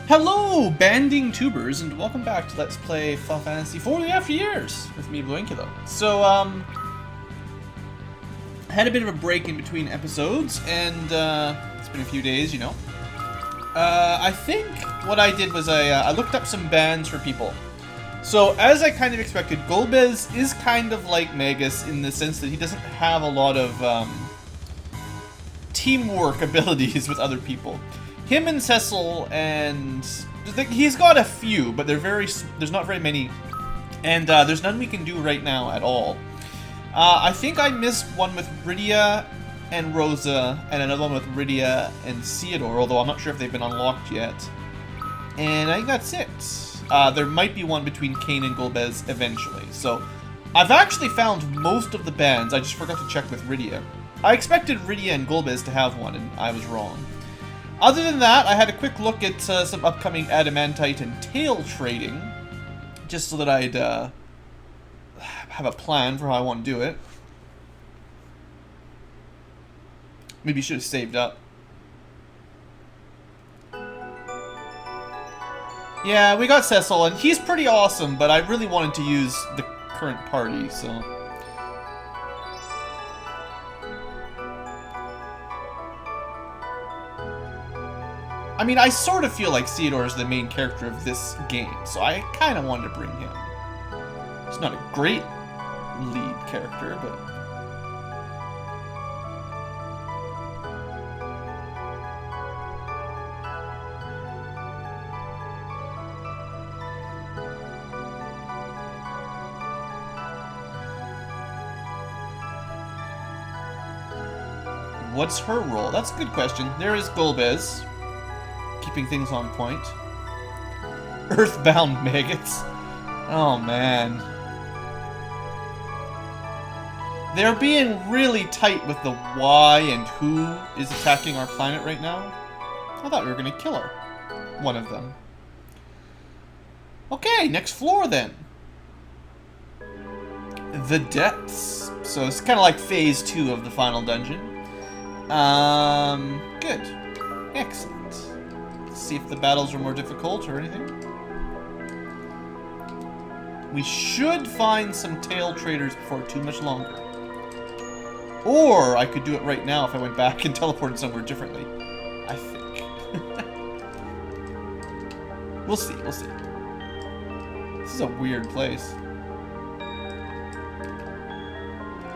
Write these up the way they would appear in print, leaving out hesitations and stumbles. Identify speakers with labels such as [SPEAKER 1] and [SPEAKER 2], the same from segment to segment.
[SPEAKER 1] Hello, banding tubers, and welcome back to Let's Play Final Fantasy IV the After Years with me, BlueAnkylo. So, I had a bit of a break in between episodes, and it's been a few days, you know. I think what I did was I looked up some bans for people. So, as I kind of expected, Golbez is kind of like Magus in the sense that he doesn't have a lot of teamwork abilities with other people. Him and Cecil, and he's got a few, but there's not very many, and there's none we can do right now at all. I think I missed one with Rydia and Rosa, and another one with Rydia and Theodore, although I'm not sure if they've been unlocked yet. And I think that's it. There might be one between Kain and Golbez eventually. So, I've actually found most of the bans. I just forgot to check with Rydia. I expected Rydia and Golbez to have one, and I was wrong. Other than that, I had a quick look at some upcoming adamantite and tail trading, just so that I'd have a plan for how I want to do it. Maybe you should have saved up. Yeah, we got Cecil, and he's pretty awesome, but I really wanted to use the current party, so... I mean, I sort of feel like Theodore is the main character of this game, so I kind of wanted to bring him. He's not a great lead character, but... What's her role? That's a good question. There is Golbez, keeping things on point. Earthbound maggots. Oh man. They're being really tight with the why and who is attacking our planet right now. I thought we were gonna kill her. One of them. Okay, next floor then. The depths. So it's kind of like phase 2 of the final dungeon. Good. Excellent. Let's see if the battles are more difficult or anything. We should find some tail traders before too much longer. Or I could do it right now if I went back and teleported somewhere differently. I think. We'll see, we'll see. This is a weird place.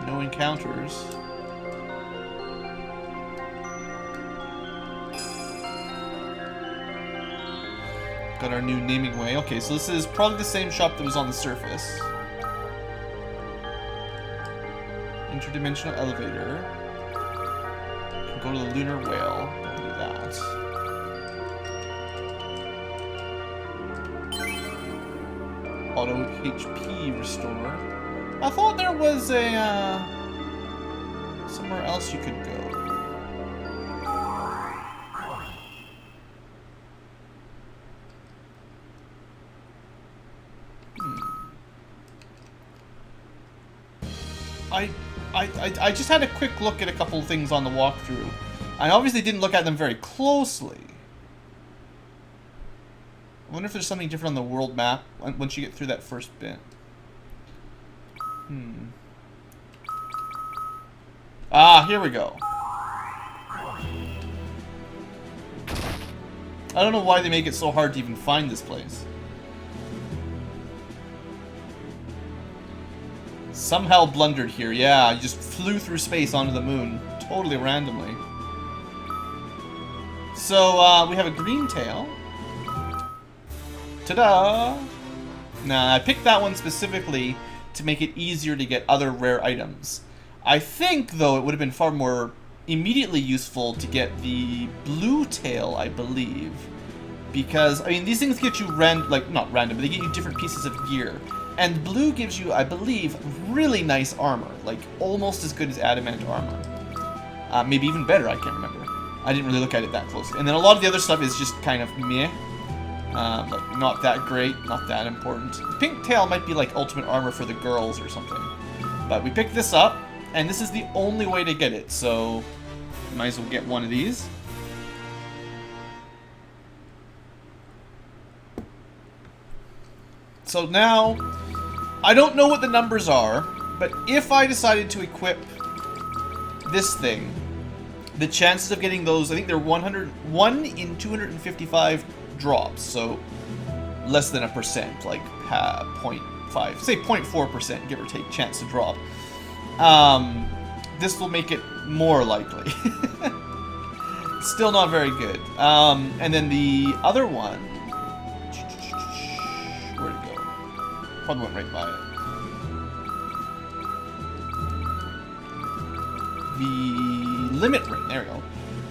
[SPEAKER 1] No encounters. Got our new naming way. Okay, so this is probably the same shop that was on the surface. Interdimensional elevator. Can go to the Lunar whale. Don't do that. Auto HP restore. I thought there was a somewhere else you could go. I just had a quick look at a couple of things on the walkthrough. I obviously didn't look at them very closely. I wonder if there's something different on the world map once you get through that first bit. Ah, here we go. I don't know why they make it so hard to even find this place. Somehow blundered here. Yeah, you just flew through space onto the moon. Totally randomly. So, we have a green tail. Ta-da! Now, I picked that one specifically to make it easier to get other rare items. I think, though, it would have been far more immediately useful to get the blue tail, I believe. Because, I mean, these things get you not random, but they get you different pieces of gear. And blue gives you, I believe, really nice armor. Like, almost as good as adamant armor. Maybe even better, I can't remember. I didn't really look at it that closely. And then a lot of the other stuff is just kind of meh. Like, not that great, not that important. The pink tail might be like ultimate armor for the girls or something. But we picked this up, and this is the only way to get it, so might as well get one of these. So now, I don't know what the numbers are, but if I decided to equip this thing, the chances of getting those, I think they're 1 in 255 drops, so less than 1%, like 0.5, say 0.4%, give or take, chance to drop. This will make it more likely. Still not very good. And then the other one, where'd it go? Probably went right by it. The limit ring, there we go.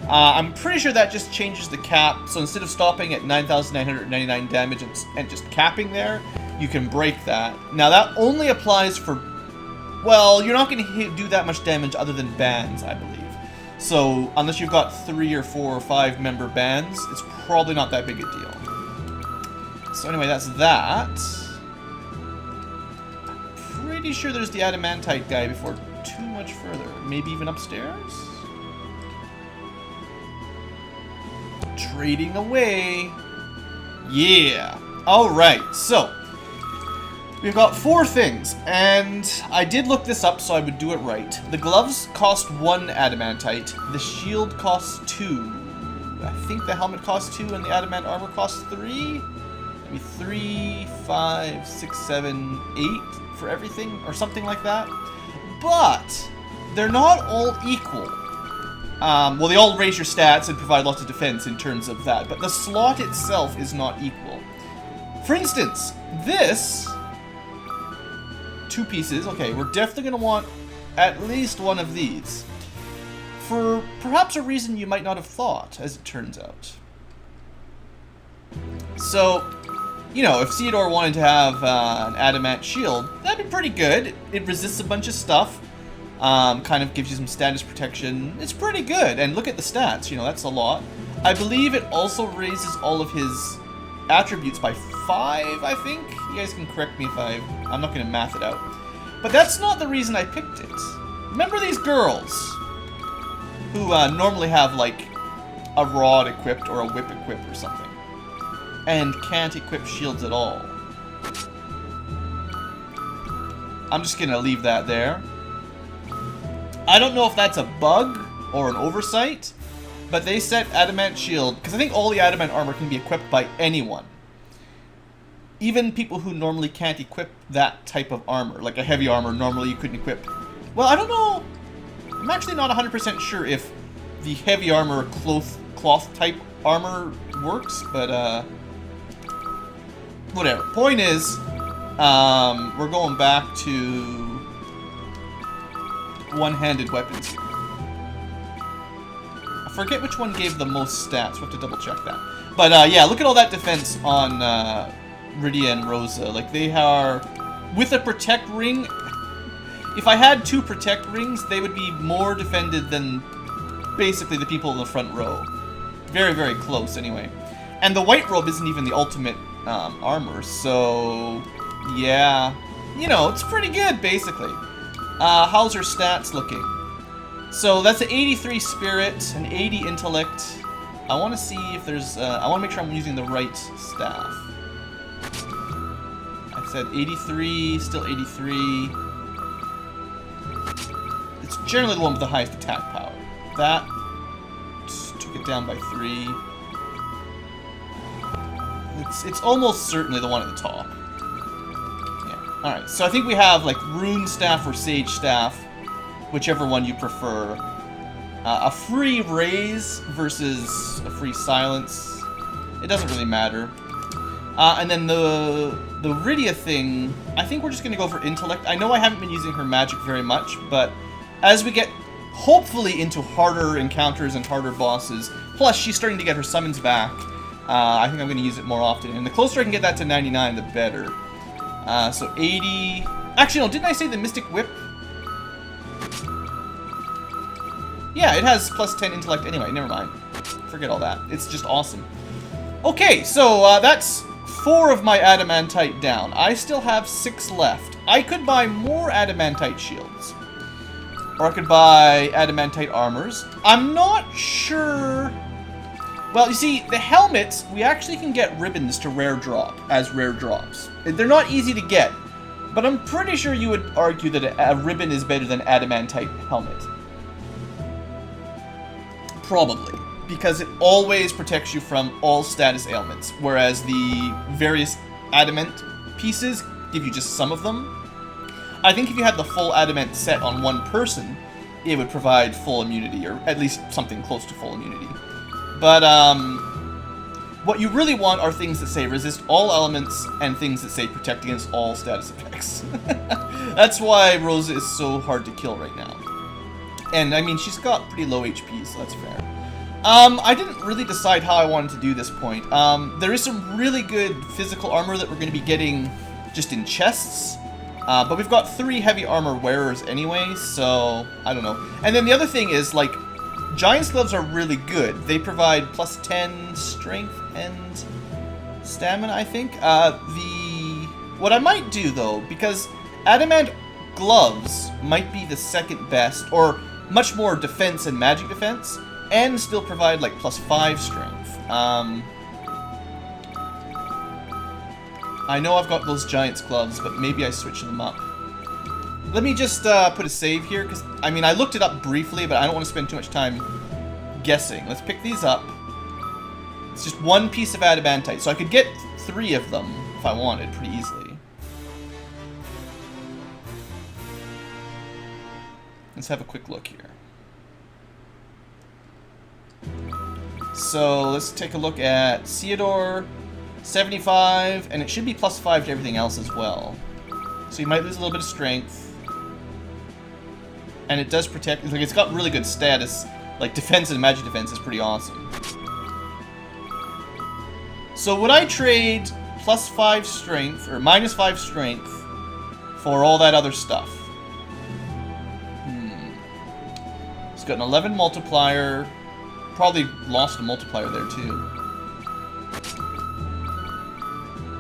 [SPEAKER 1] I'm pretty sure that just changes the cap, so instead of stopping at 9,999 damage and just capping there, you can break that. Now that only applies for, well, you're not going to do that much damage other than bands, I believe. So unless you've got 3 or 4 or 5 member bands, it's probably not that big a deal. So anyway, that's that. I'm pretty sure there's the adamantite guy before too much further. Maybe even upstairs? Trading away. Yeah. Alright, so we've got 4 things, and I did look this up so I would do it right. The gloves cost 1 adamantite, the shield costs 2. I think the helmet costs 2 and the adamant armor costs 3? Maybe 3, 5, 6, 7, 8 for everything, or something like that. But they're not all equal. Well, they all raise your stats and provide lots of defense in terms of that, but the slot itself is not equal. For instance, this 2 pieces, okay, we're definitely going to want at least one of these. For perhaps a reason you might not have thought, as it turns out. So, you know, if Theodore wanted to have an adamant shield, that'd be pretty good. It resists a bunch of stuff. Kind of gives you some status protection. It's pretty good. And look at the stats, you know, that's a lot. I believe it also raises all of his attributes by 5, I think. You guys can correct me if I'm not going to math it out. But that's not the reason I picked it. Remember these girls who normally have, like, a rod equipped or a whip equipped or something, and can't equip shields at all? I'm just going to leave that there. I don't know if that's a bug or an oversight, but they set adamant shield, because I think all the adamant armor can be equipped by anyone. Even people who normally can't equip that type of armor, like a heavy armor, normally you couldn't equip. Well, I don't know. I'm actually not 100% sure if the heavy armor cloth type armor works, but whatever. Point is, we're going back to one-handed weapons here. I forget which one gave the most stats. We'll have to double check that. But yeah, look at all that defense on Rydia and Rosa. Like, they are, with a protect ring, if I had 2 protect rings, they would be more defended than basically the people in the front row. Very, very close anyway. And the white robe isn't even the ultimate armor, so yeah, you know, it's pretty good basically. How's her stats looking? So that's an 83 spirit, an 80 intellect. I want to see if there's, I want to make sure I'm using the right staff. I said 83, still 83. It's generally the one with the highest attack power. That took it down by 3. It's almost certainly the one at the top. Yeah. Alright, so I think we have like Rune Staff or Sage Staff, whichever one you prefer. A free raise versus a free silence. It doesn't really matter. And then the Rydia thing, I think we're just going to go for intellect. I know I haven't been using her magic very much, but as we get hopefully into harder encounters and harder bosses, plus she's starting to get her summons back, I think I'm going to use it more often. And the closer I can get that to 99, the better. So 80... Actually, no, didn't I say the Mystic Whip? Yeah, it has plus 10 intellect anyway. Never mind. Forget all that. It's just awesome. Okay, so that's 4 of my adamantite down. I still have 6 left. I could buy more adamantite shields. Or I could buy adamantite armors. I'm not sure Well, you see, the helmets, we actually can get ribbons to rare drop, as rare drops. They're not easy to get, but I'm pretty sure you would argue that a ribbon is better than adamantite helmet. Probably. Because it always protects you from all status ailments, whereas the various adamant pieces give you just some of them. I think if you had the full adamant set on one person, it would provide full immunity, or at least something close to full immunity. But, what you really want are things that say resist all elements and things that say protect against all status effects. That's why Rosa is so hard to kill right now. And, I mean, she's got pretty low HP, so that's fair. I didn't really decide how I wanted to do this point. There is some really good physical armor that we're going to be getting just in chests. But we've got 3 heavy armor wearers anyway, so I don't know. And then the other thing is, like, Giant's gloves are really good. They provide plus 10 strength and stamina, I think. What I might do, though, because adamant gloves might be the second best, or much more defense and magic defense, and still provide, like, plus 5 strength. I know I've got those Giant's gloves, but maybe I switch them up. Let me just put a save here, because, I mean, I looked it up briefly, but I don't want to spend too much time guessing. Let's pick these up. It's just 1 piece of adamantite, so I could get 3 of them if I wanted pretty easily. Let's have a quick look here. So, let's take a look at Theodore, 75, and it should be plus 5 to everything else as well. So you might lose a little bit of strength. And it does protect, like, it's got really good status. Like, defense and magic defense is pretty awesome. So would I trade plus 5 strength, or minus 5 strength, for all that other stuff? It's got an 11 multiplier. Probably lost a multiplier there, too.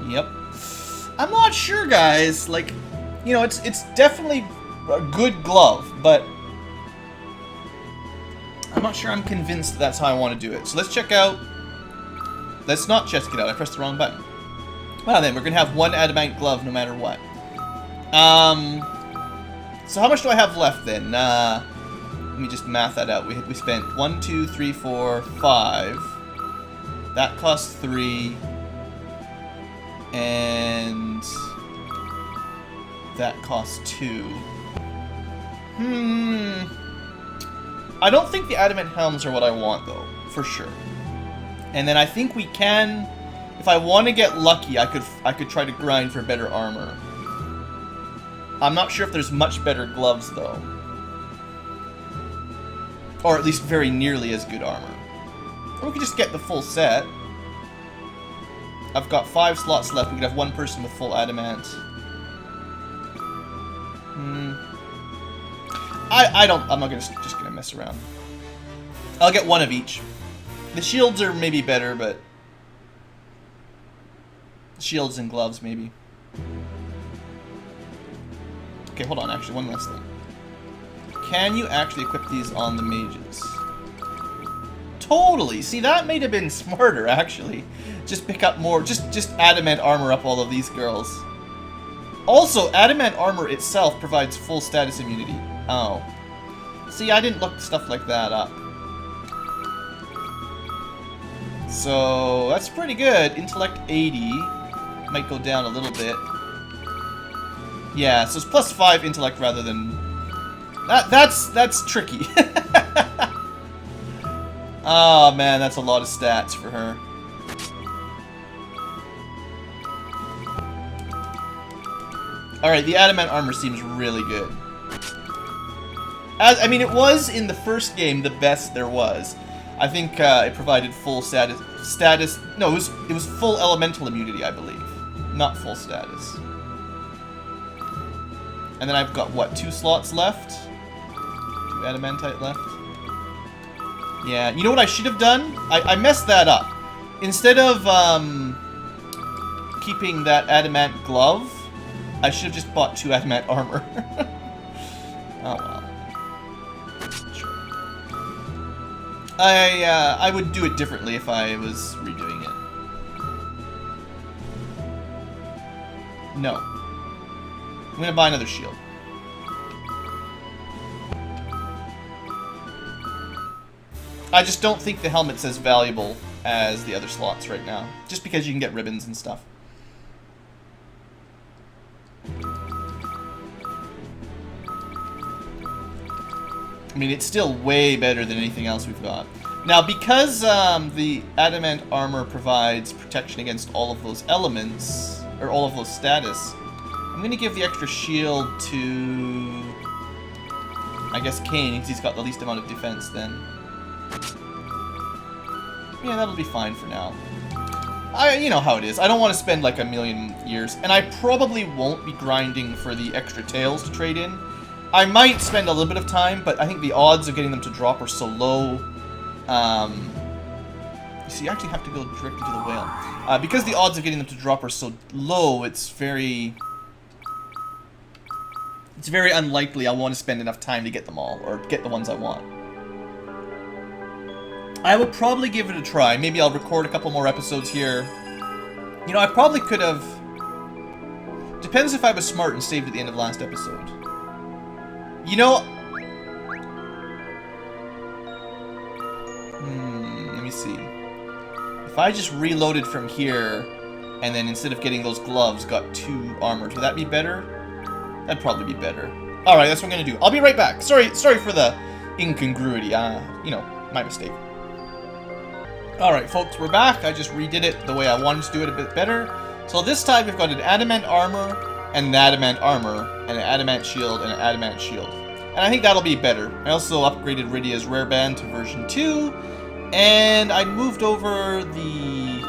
[SPEAKER 1] Yep. I'm not sure, guys. Like, you know, it's definitely a good glove, but I'm not sure I'm convinced that that's how I want to do it. So let's check out. Let's not check it out. I pressed the wrong button. Well, then we're gonna have 1 adamant glove no matter what. So how much do I have left then? Let me just math that out. We spent 1, 2, 3, 4, 5. That costs 3. And that costs 2. I don't think the adamant helms are what I want, though, for sure. And then I think we can, if I want to get lucky, I could try to grind for better armor. I'm not sure if there's much better gloves, though. Or at least very nearly as good armor. Or we could just get the full set. I've got 5 slots left. We could have 1 person with full adamant. I'm not just gonna mess around. I'll get 1 of each. The shields are maybe better, but shields and gloves maybe. Okay, hold on. Actually, one last thing. Can you actually equip these on the mages? Totally. See, that may have been smarter, actually. Just pick up more. Just adamant armor up all of these girls. Also, adamant armor itself provides full status immunity. Oh. See, I didn't look stuff like that up. So, that's pretty good. Intellect 80. Might go down a little bit. Yeah, so it's plus 5 intellect rather than... That's tricky. Oh man, that's a lot of stats for her. Alright, the adamant armor seems really good. I mean, it was in the first game the best there was. I think it provided full status. No, it was full elemental immunity, I believe, not full status. And then I've got what, 2 slots left? 2 adamantite left. Yeah, you know what I should have done? I messed that up. Instead of keeping that adamant glove, I should have just bought 2 adamant armor. Oh well. Sure. I would do it differently if I was redoing it. No. I'm gonna buy another shield. I just don't think the helmet's as valuable as the other slots right now. Just because you can get ribbons and stuff. I mean, it's still way better than anything else we've got. Now, because the adamant armor provides protection against all of those elements, or all of those status, I'm going to give the extra shield to, I guess, Kane, because he's got the least amount of defense then. Yeah, that'll be fine for now. You know how it is. I don't want to spend like a million years, and I probably won't be grinding for the extra tails to trade in. I might spend a little bit of time, but I think the odds of getting them to drop are so low. So you actually have to go directly to the whale. Because the odds of getting them to drop are so low, it's very unlikely I'll want to spend enough time to get them all, or get the ones I want. I will probably give it a try. Maybe I'll record a couple more episodes here. You know, I probably could have... Depends if I was smart and saved at the end of last episode. You know... let me see. If I just reloaded from here, and then instead of getting those gloves, got 2 armors, would that be better? That'd probably be better. Alright, that's what I'm gonna do. I'll be right back. Sorry for the incongruity. You know, my mistake. Alright, folks, we're back. I just redid it the way I wanted to do it a bit better. So this time we've got an adamant armor, and an adamant armor, and an adamant shield, and an adamant shield. And I think that'll be better. I also upgraded Rydia's rare band to version 2, and I moved over the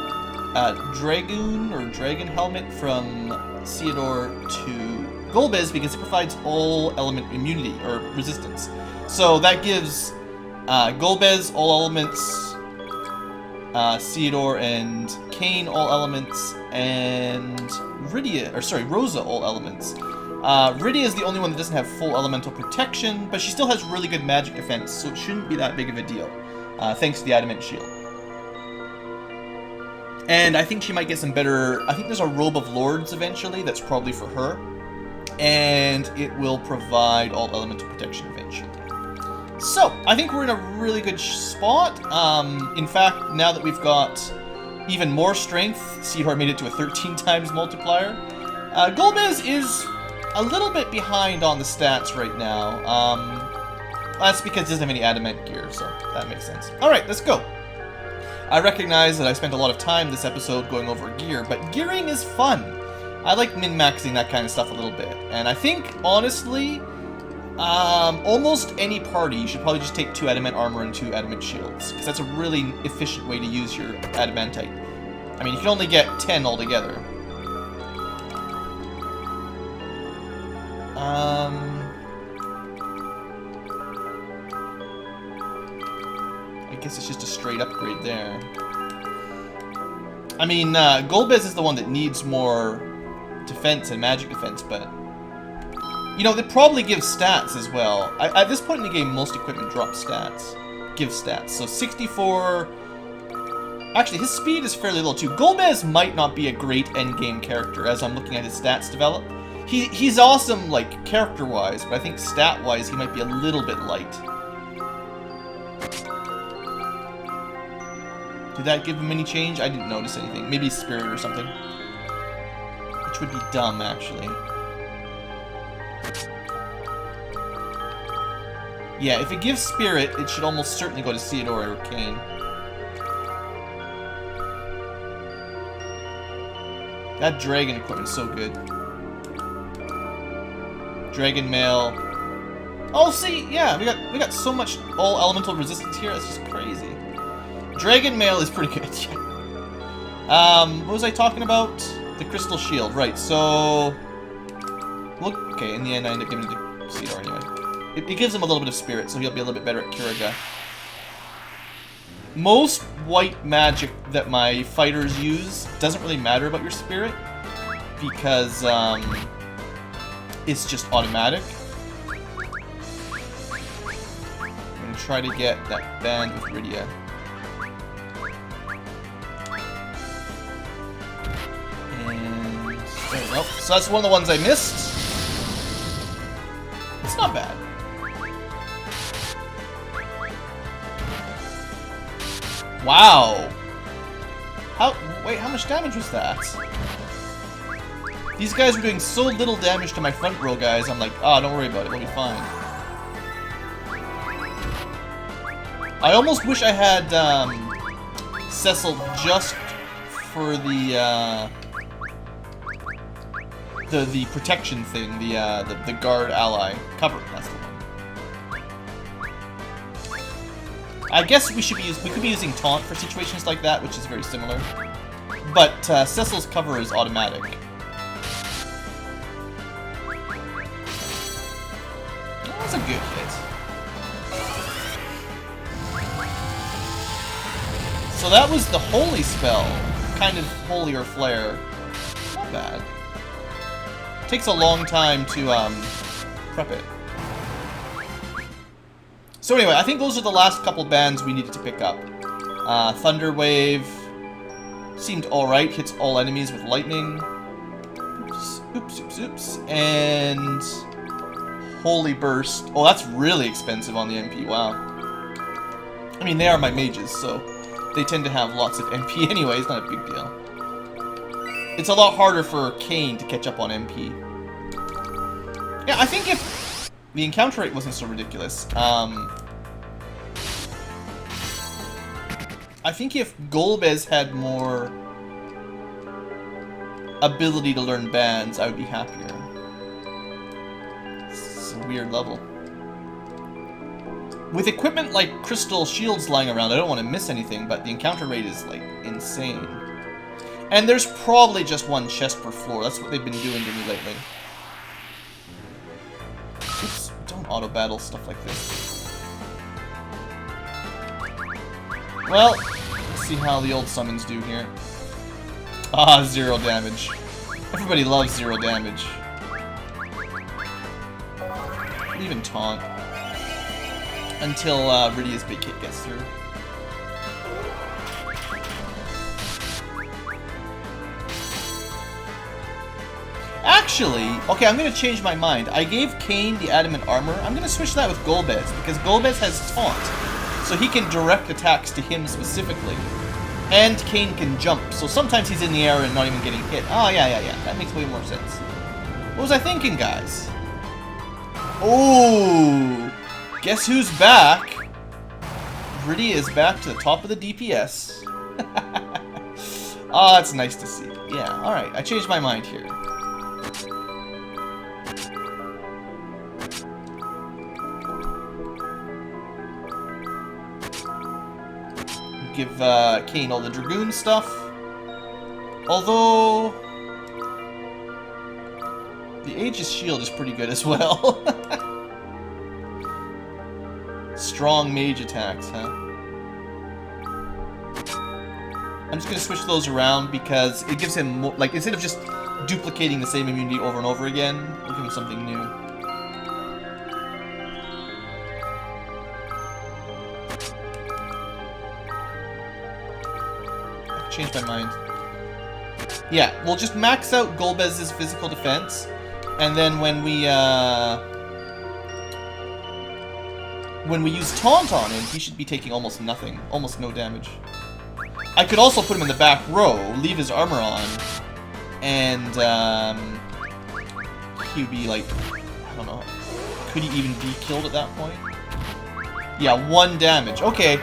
[SPEAKER 1] dragon helmet from Theodore to Golbez because it provides all element immunity, or resistance. So that gives Golbez all elements, Theodore and Kane all elements, and Rosa all elements. Rydia is the only one that doesn't have full elemental protection, but she still has really good magic defense, so it shouldn't be that big of a deal, thanks to the adamant shield. And I think she might get some better... I think there's a robe of lords eventually that's probably for her, and it will provide all elemental protection eventually. So, I think we're in a really good spot. In fact, now that we've got even more strength, Theodore made it to a 13 times multiplier. Golbez is a little bit behind on the stats right now. That's because he doesn't have any adamant gear, so that makes sense. Alright, let's go. I recognize that I spent a lot of time this episode going over gear, but gearing is fun. I like min-maxing that kind of stuff a little bit. And I think, honestly, almost any party, you should probably just take 2 adamant armor and 2 adamant shields, because that's a really efficient way to use your adamantite. I mean, you can only get 10 altogether. I guess it's just a straight upgrade there. I mean, Golbez is the one that needs more defense and magic defense, but... You know, they probably give stats as well. At this point in the game, most equipment drops stats. Give stats. So 64... Actually, his speed is fairly low, too. Golbez might not be a great endgame character, as I'm looking at his stats develop. He's awesome, like, character-wise, but I think stat-wise, he might be a little bit light. Did that give him any change? I didn't notice anything. Maybe spirit or something. Which would be dumb, actually. Yeah, if it gives spirit, it should almost certainly go to Theodore or Kane. That dragon equipment's so good. Dragon mail. Oh, see, yeah, we got so much all elemental resistance here. It's just crazy. Dragon mail is pretty good. What was I talking about? The crystal shield, right? So, look. Okay, in the end, I end up giving it to Theodore anyway. It gives him a little bit of spirit, so he'll be a little bit better at Kiriga. Most white magic that my fighters use doesn't really matter about your spirit, because it's just automatic. I'm gonna and try to get that band with Rydia. And there we go. So that's one of the ones I missed. It's not bad. Wow. Wait, how much damage was that? These guys were doing so little damage to my front row guys, I'm like, ah, don't worry about it, we'll be fine. I almost wish I had Cecil just for the protection thing, the guard ally cover. That's the one. I guess we could be using taunt for situations like that, which is very similar. But Cecil's cover is automatic. That's a good hit. So that was the holy spell, kind of holier flare. Not bad. Takes a long time to prep it. So anyway, I think those are the last couple bands we needed to pick up. Thunder Wave seemed alright, hits all enemies with lightning. Oops, oops, oops, oops. And Holy Burst. Oh, that's really expensive on the MP, wow. I mean, they are my mages, so they tend to have lots of MP anyway, it's not a big deal. It's a lot harder for Kane to catch up on MP. Yeah, I think if the encounter rate wasn't so ridiculous, I think if Golbez had more ability to learn bands, I would be happier. It's a weird level. With equipment like crystal shields lying around, I don't want to miss anything, but the encounter rate is, like, insane. And there's probably just one chest per floor. That's what they've been doing to me lately. Oops, don't auto-battle stuff like this. Well, let's see how the old summons do here. Ah, 0 damage. Everybody loves 0 damage. Even taunt. Until Rydia's big hit gets through. Actually, okay, I'm going to change my mind. I gave Kane the adamant armor. I'm going to switch that with Golbez, because Golbez has taunt. So he can direct attacks to him specifically. And Kane can jump, so sometimes he's in the air and not even getting hit. Oh, yeah. That makes way more sense. What was I thinking, guys? Oh, guess who's back? Rydia is back to the top of the DPS. Oh, that's nice to see. Yeah, alright, I changed my mind here. Give Kane all the Dragoon stuff. Although the Aegis Shield is pretty good as well. Strong mage attacks, huh? I'm just gonna switch those around because it gives him more, like, instead of just duplicating the same immunity over and over again, we'll give him something new. Changed my mind. Yeah, we'll just max out Golbez's physical defense, and then when we use taunt on him, he should be taking almost nothing, almost no damage. I could also put him in the back row, leave his armor on, and he would be like, I don't know, could he even be killed at that point? Yeah, 1 damage. Okay.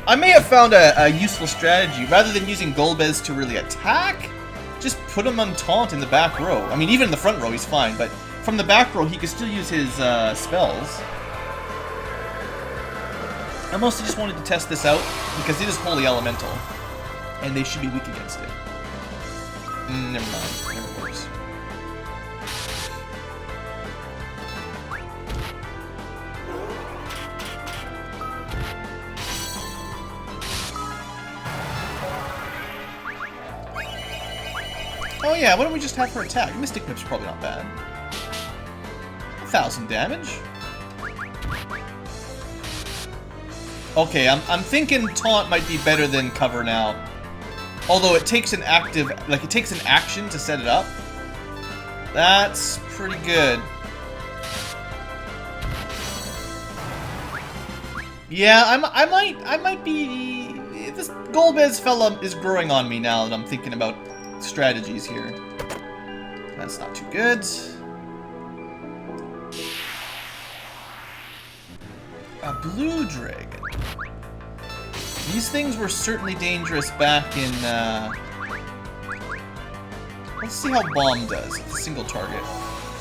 [SPEAKER 1] I may have found a useful strategy. Rather than using Golbez to really attack, just put him on taunt in the back row. I mean, even in the front row, he's fine, but from the back row, he can still use his spells. I mostly just wanted to test this out, because it is Holy Elemental, and they should be weak against it. Never mind. Never works. Oh yeah, why don't we just have her attack? Mystic Whip's probably not bad. 1,000 damage. Okay, I'm thinking taunt might be better than cover now. Although it takes an active, like it takes an action to set it up. That's pretty good. Yeah, I might be. This Golbez fella is growing on me now that I'm thinking about strategies here. That's not too good. A blue dragon. These things were certainly dangerous back in, let's see how bomb does. It's a single target.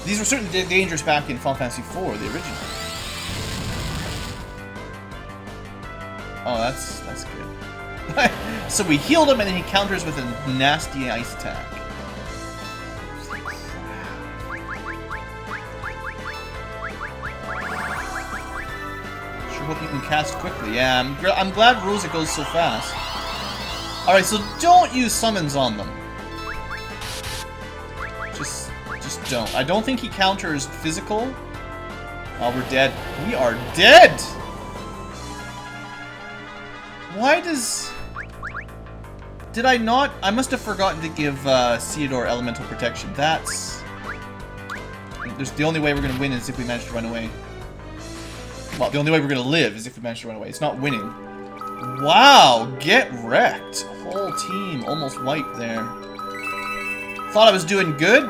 [SPEAKER 1] These were certainly dangerous back in Final Fantasy IV, the original. Oh, that's good. So we healed him and then he counters with a nasty ice attack. Hope you can cast quickly. Yeah, I'm glad Rosa goes so fast. Alright, so don't use summons on them. Just don't. I don't think he counters physical. Oh, we're dead. We are dead! Why does... Did I not... I must have forgotten to give Theodore elemental protection. That's... There's the only way we're going to win is if we manage to run away. Well, the only way we're gonna live is if we manage to run away. It's not winning. Wow, get wrecked. Whole team almost wiped there. Thought I was doing good.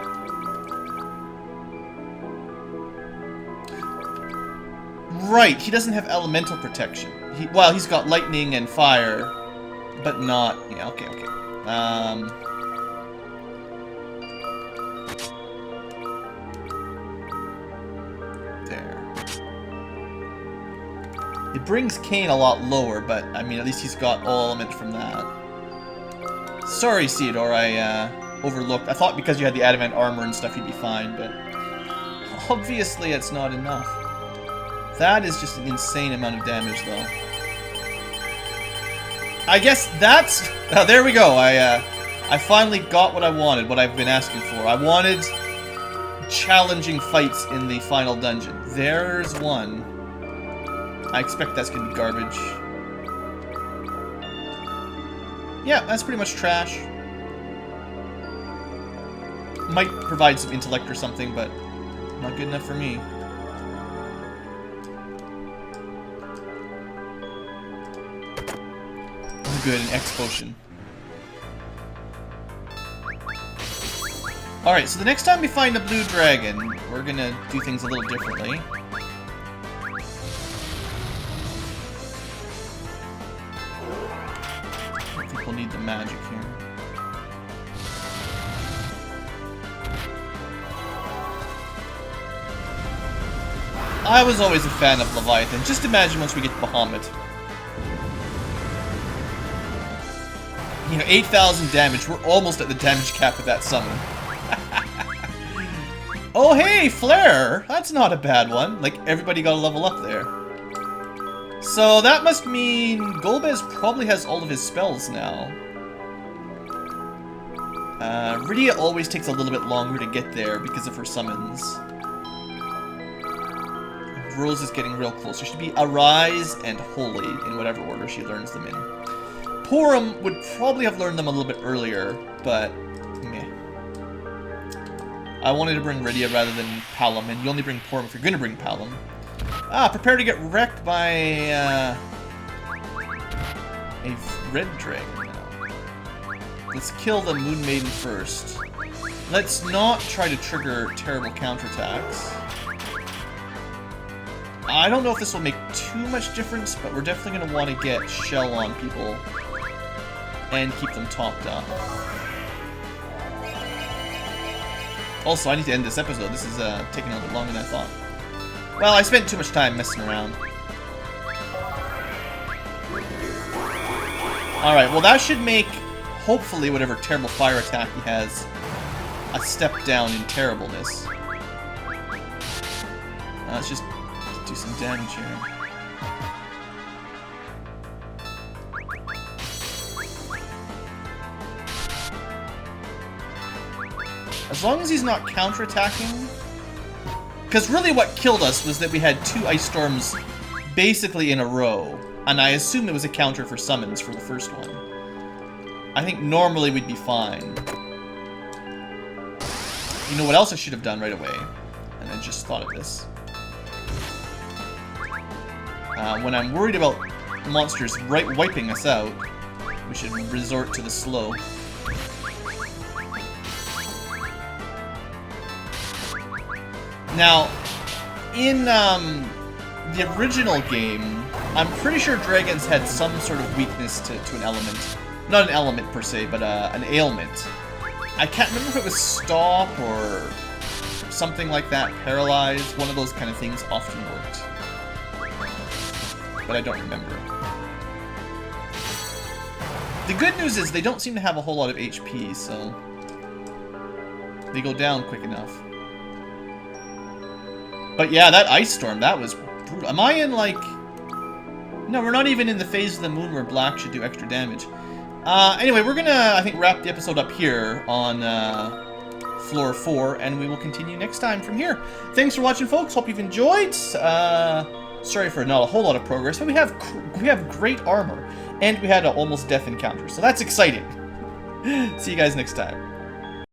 [SPEAKER 1] Right, he doesn't have elemental protection. Well, he's got lightning and fire, but not... Yeah, okay. It brings Kane a lot lower, but, I mean, at least he's got all elements from that. Sorry, Theodore, I overlooked. I thought because you had the adamant armor and stuff, you'd be fine, but... Obviously, it's not enough. That is just an insane amount of damage, though. I guess that's... Oh, there we go. I finally got what I wanted, what I've been asking for. I wanted challenging fights in the final dungeon. There's one. I expect that's gonna be garbage. Yeah, that's pretty much trash. Might provide some intellect or something, but not good enough for me. Oh, good, an X potion. Alright, so the next time we find a blue dragon, we're gonna do things a little differently. We'll need the magic here. I was always a fan of Leviathan. Just imagine once we get to Bahamut. You know, 8,000 damage. We're almost at the damage cap of that summon. Oh, hey, Flare! That's not a bad one. Like, everybody got a level up there. So that must mean Golbez probably has all of his spells now. Rydia always takes a little bit longer to get there because of her summons. Rose is getting real close. There should be Arise and Holy in whatever order she learns them in. Porum would probably have learned them a little bit earlier, but meh. I wanted to bring Rydia rather than Palom, and you only bring Porum if you're going to bring Palom. Prepare to get wrecked by a red dragon now. Let's kill the Moon Maiden first. Let's not try to trigger terrible counterattacks. I don't know if this will make too much difference, but we're definitely going to want to get Shell on people and keep them topped up. Also, I need to end this episode. This is taking a little bit longer than I thought. Well, I spent too much time messing around. Alright, well that should make, hopefully, whatever terrible fire attack he has, a step down in terribleness. Let's just do some damage here. As long as he's not counterattacking. Because really what killed us was that we had 2 ice storms basically in a row. And I assume it was a counter for summons for the first one. I think normally we'd be fine. You know what else I should have done right away? And I just thought of this. When I'm worried about monsters wiping us out, we should resort to the slow. Now, in the original game, I'm pretty sure dragons had some sort of weakness to an element. Not an element per se, but an ailment. I can't remember if it was stop or something like that, paralyzed. One of those kind of things often worked. But I don't remember. The good news is they don't seem to have a whole lot of HP, so they go down quick enough. But yeah, that ice storm, that was brutal. Am I in, like... No, we're not even in the phase of the moon where black should do extra damage. Anyway, we're gonna, I think, wrap the episode up here on floor 4, and we will continue next time from here. Thanks for watching, folks. Hope you've enjoyed. Sorry for not a whole lot of progress, but we have great armor, and we had an almost death encounter, so that's exciting. See you guys next time.